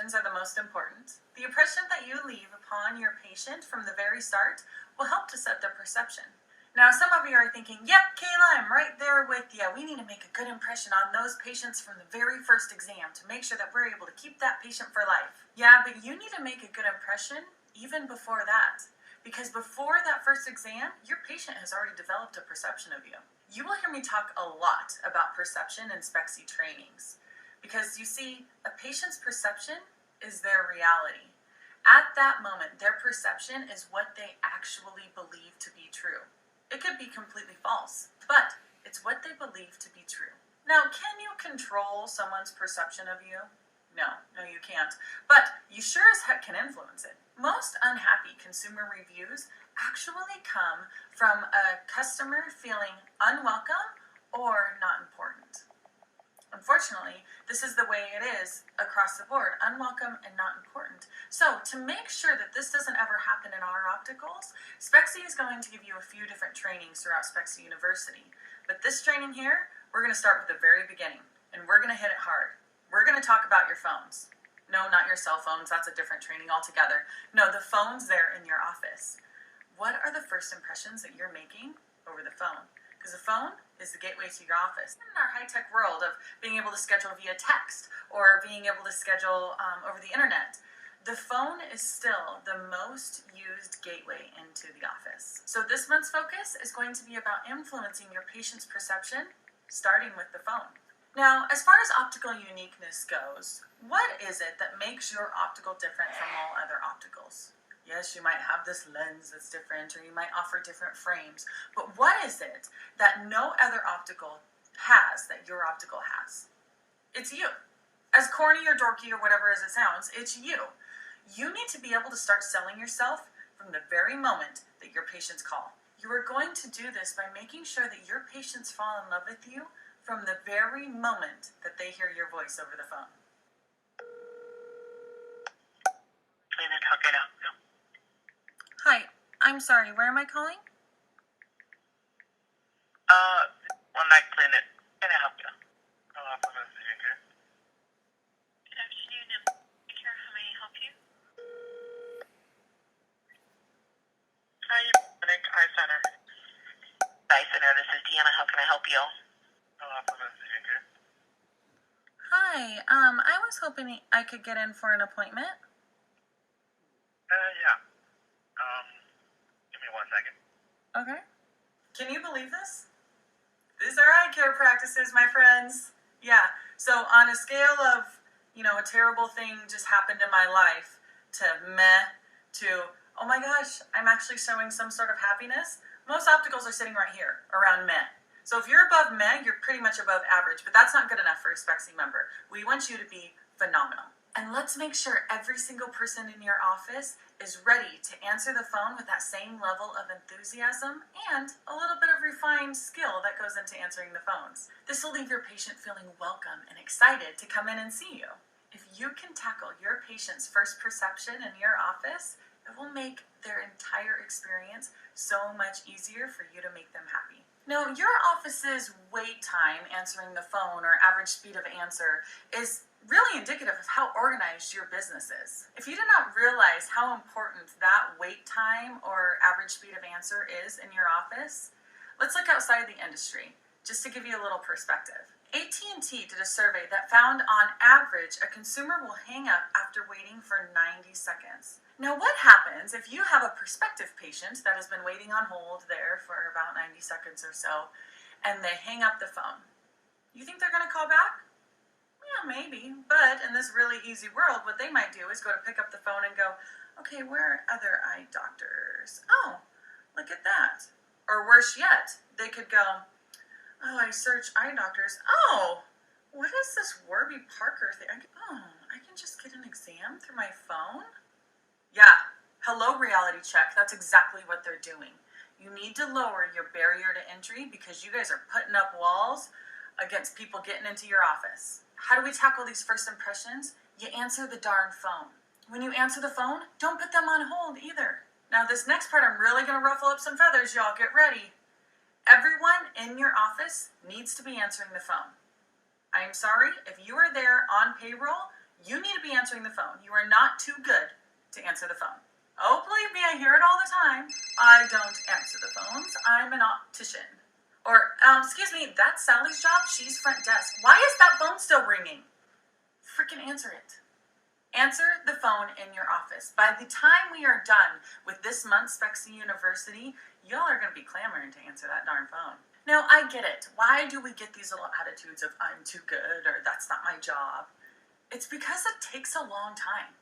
impressions are the most important. The impression that you leave upon your patient from the very start will help to set their perception. Now, some of you are thinking, yep, Kayla, I'm right there with you. We need to make a good impression on those patients from the very first exam to make sure that we're able to keep that patient for life. Yeah, but you need to make a good impression even before that. Because before that first exam, your patient has already developed a perception of you. You will hear me talk a lot about perception in Spexy trainings. Because you see, a patient's perception is their reality. At that moment, their perception is what they actually believe to be true. It could be completely false, but it's what they believe to be true. Now, can you control someone's perception of you? No, you can't. But you sure as heck can influence it. Most unhappy consumer reviews actually come from a customer feeling unwelcome or not important. Unfortunately, this is the way it is across the board, unwelcome and not important. So to make sure that this doesn't ever happen in our opticals, Spexy is going to give you a few different trainings throughout Spexy University. But this training here, we're going to start with the very beginning, and we're going to hit it hard. We're going to talk about your phones. No, not your cell phones, that's a different training altogether. No, the phones there in your office. What are the first impressions that you're making over the phone? Because the phone is the gateway to your office. In our high-tech world of being able to schedule via text or being able to schedule over the internet, the phone is still the most used gateway into the office. So this month's focus is going to be about influencing your patient's perception, starting with the phone. Now, as far as optical uniqueness goes, what is it that makes your optical different from all other opticals? Yes, you might have this lens that's different, or you might offer different frames, but what is it that no other optical has that your optical has? It's you. As corny or dorky or whatever as it sounds, it's you. You need to be able to start selling yourself from the very moment that your patients call. You are going to do this by making sure that your patients fall in love with you from the very moment that they hear your voice over the phone. Hi, I'm sorry, where am I calling? One night clinic. Can I help you? Hello, from the speaker. Good afternoon, Medicare. How may I help you? Hi, clinic, eye center. Eye center, this is Deanna. How can I help you? Hello, from the speaker. Hi, I was hoping I could get in for an appointment. Yeah. Give me 1 second. Okay. Can you believe this? These are eye care practices, my friends. Yeah, so on a scale of, a terrible thing just happened in my life to meh to, oh my gosh, I'm actually showing some sort of happiness, most opticals are sitting right here, around meh. So if you're above meh, you're pretty much above average, but that's not good enough for a Spexy member. We want you to be phenomenal. And let's make sure every single person in your office is ready to answer the phone with that same level of enthusiasm and a little bit of refined skill that goes into answering the phones. This will leave your patient feeling welcome and excited to come in and see you. If you can tackle your patient's first perception in your office, it will make their entire experience so much easier for you to make them happy. Now, your office's wait time answering the phone or average speed of answer is really indicative of how organized your business is. If you did not realize how important that wait time or average speed of answer is in your office, let's look outside the industry, just to give you a little perspective. AT&T did a survey that found on average a consumer will hang up after waiting for 90 seconds. Now what happens if you have a prospective patient that has been waiting on hold there for about 90 seconds or so, and they hang up the phone? You think they're going to call back? Yeah, maybe, but in this really easy world, what they might do is go to pick up the phone and go, okay, where are other eye doctors? Oh, look at that. Or worse yet, they could go, oh, I search eye doctors. Oh, what is this Warby Parker thing? I can just get an exam through my phone? Yeah, hello reality check. That's exactly what they're doing. You need to lower your barrier to entry because you guys are putting up walls against people getting into your office. How do we tackle these first impressions? You answer the darn phone. When you answer the phone, don't put them on hold either. Now this next part, I'm really going to ruffle up some feathers, y'all. Get ready. Everyone in your office needs to be answering the phone. I'm sorry, if you are there on payroll, You need to be answering the phone. You are not too good to answer the phone. Oh, believe me, I hear it all the time. I don't answer the phones. I'm an optician. Or, excuse me, that's Sally's job. She's front desk. Why is that phone still ringing? Freaking answer it. Answer the phone in your office. By the time we are done with this month's Spexy University, y'all are going to be clamoring to answer that darn phone. Now, I get it. Why do we get these little attitudes of I'm too good or that's not my job? It's because it takes a long time.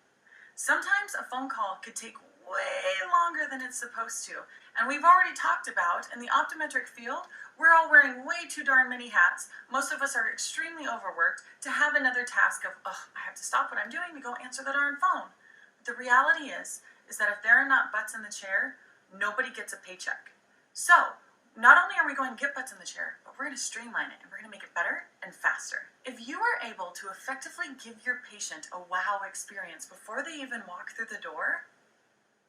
Sometimes a phone call could take way longer than it's supposed to. And we've already talked about, in the optometric field, we're all wearing way too darn many hats. Most of us are extremely overworked to have another task of, I have to stop what I'm doing to go answer the darn phone. The reality is that if there are not butts in the chair, nobody gets a paycheck. So, not only are we going to get butts in the chair, but we're going to streamline it and we're going to make it better and faster. If you are able to effectively give your patient a wow experience before they even walk through the door,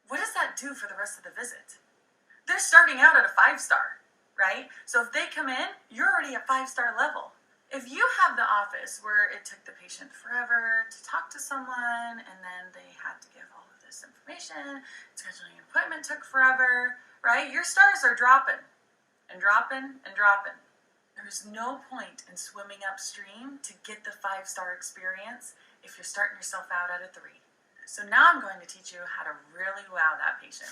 what does that do for the rest of the visit? They're starting out at a 5-star, right? So if they come in, you're already at 5-star level. If you have the office where it took the patient forever to talk to someone and then they had to give all of this information, scheduling an appointment took forever, right? Your stars are dropping and dropping and dropping. There's no point in swimming upstream to get the 5-star experience if you're starting yourself out at a 3. So now I'm going to teach you how to really wow that patient.